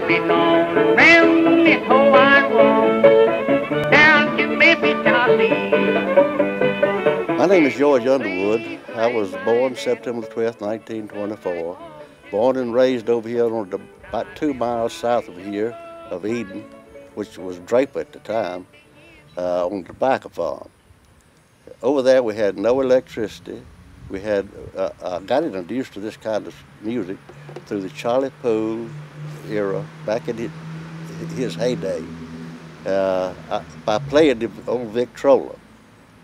been on around this whole wide world, down to Memphis, Tennessee. My name is George Underwood. I was born September 12th, 1924. Born and raised over here on about 2 miles south of here, of Eden, which was Draper at the time, on the tobacco farm. Over there we had no electricity. We had, I got introduced to this kind of music through the Charlie Poole era, back in his heyday, by playing the old Victrola.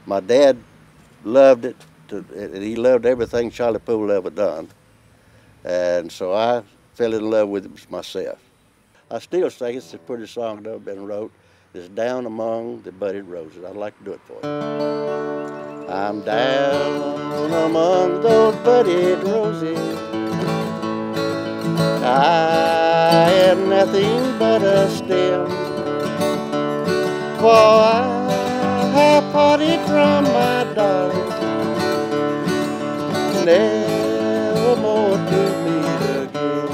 My dad loved it, and he loved everything Charlie Poole ever done. And so I fell in love with it myself. I still think it's the prettiest song that ever been wrote. It's Down Among the Budded Roses. I'd like to do it for you. I'm down among those budded roses. I am nothing but a stem. For I have parted from my darling, never more to meet again.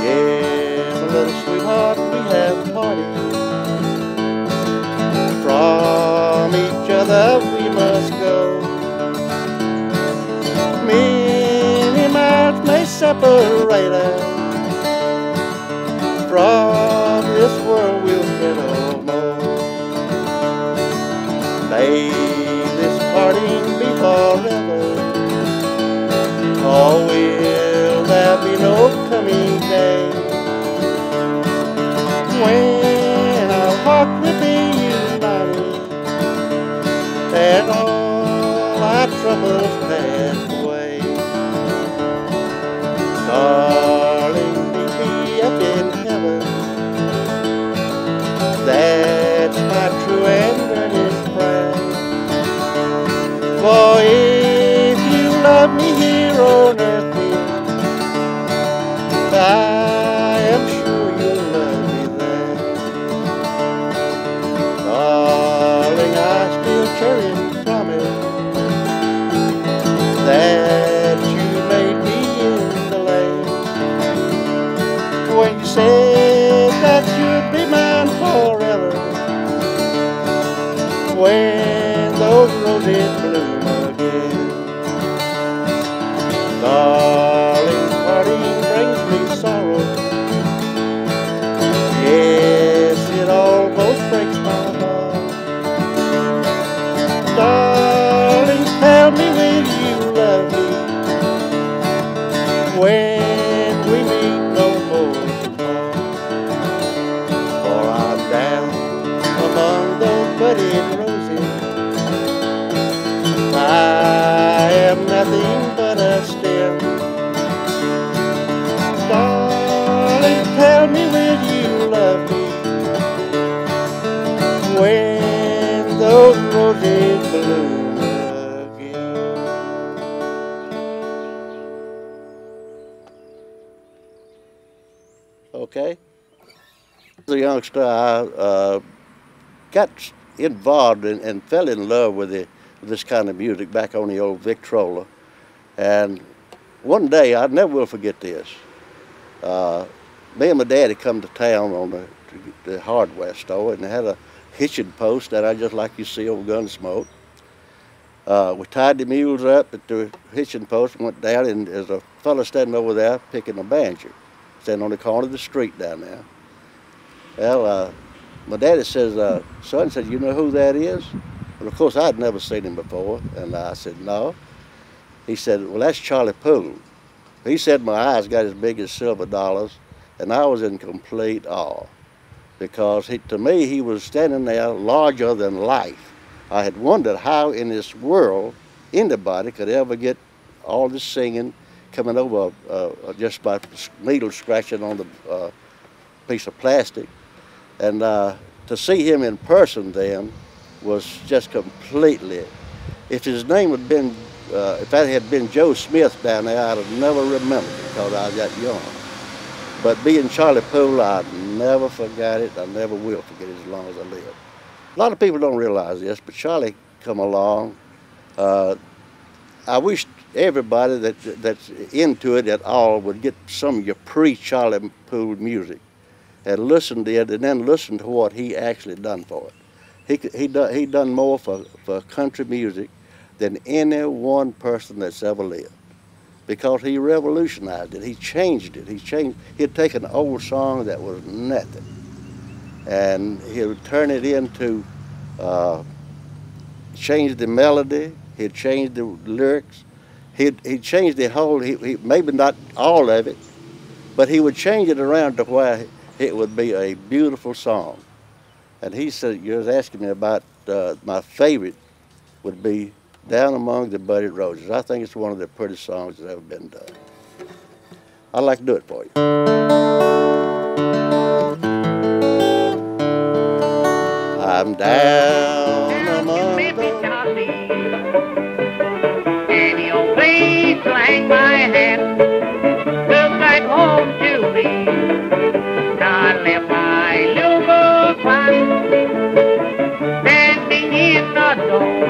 Yeah, my little sweetheart, we have parted. From each other we must go. Many miles may separate us. From this world we'll get no more. May this parting be forever, or will there be no coming day when our heart will be united and all our troubles pass away? Darling, meet me up in heaven. That's my true and earnest prayer. For if you love me here on earth, I am sure you'll love me there. Darling, I still cherish the promise that you made me in the land when you said that you'd be mine forever. When those roses bloom again, darling, parting brings me sorrow. Yes, it almost breaks my heart. Darling, tell me, will you love me when we meet no more tomorrow? For I'm down among those budded roses. I am nothing but a stem. Darling, tell me, will you love me when those roses bloom again? Okay. As a youngster, I got involved and fell in love with this kind of music back on the old Victrola. And one day, I never will forget this. Me and my dad had come to town on the hardware store, and they had a hitching post that I just like you see on Gunsmoke. We tied the mules up at the hitching post, went down, and there's a fella standing over there picking a banjo, standing on the corner of the street down there. Well, my daddy says, son, said, you know who that is? And of course, I'd never seen him before, and I said, no. He said, well, that's Charlie Poole. He said my eyes got as big as silver dollars, and I was in complete awe, because to me, he was standing there larger than life. I had wondered how in this world anybody could ever get all this singing coming over just by needle scratching on the piece of plastic. And to see him in person then was just completely, if his name had been, if that had been Joe Smith down there, I'd have never remembered it because I was that young. But being Charlie Poole, I'd never forgot it. I never will forget it as long as I live. A lot of people don't realize this, but Charlie come along. I wished everybody that's into it at all would get some of your pre-Charlie Poole music and listen to it, and then listen to what he actually done for it. He done more for country music than any one person that's ever lived, because he revolutionized it. He changed it. He'd take an old song that was nothing, and he would turn it into, change the melody. He'd change the lyrics. He'd change the whole. He maybe not all of it, but he would change it around to where it would be a beautiful song. And he said, you was asking me about my favorite would be Down Among the Budded Roses. I think it's one of the prettiest songs that's ever been done. I'd like to do it for you. I'm down among the... Any old place to hang my hat, looks like home to me. Now I left my little gold clock standing in the door.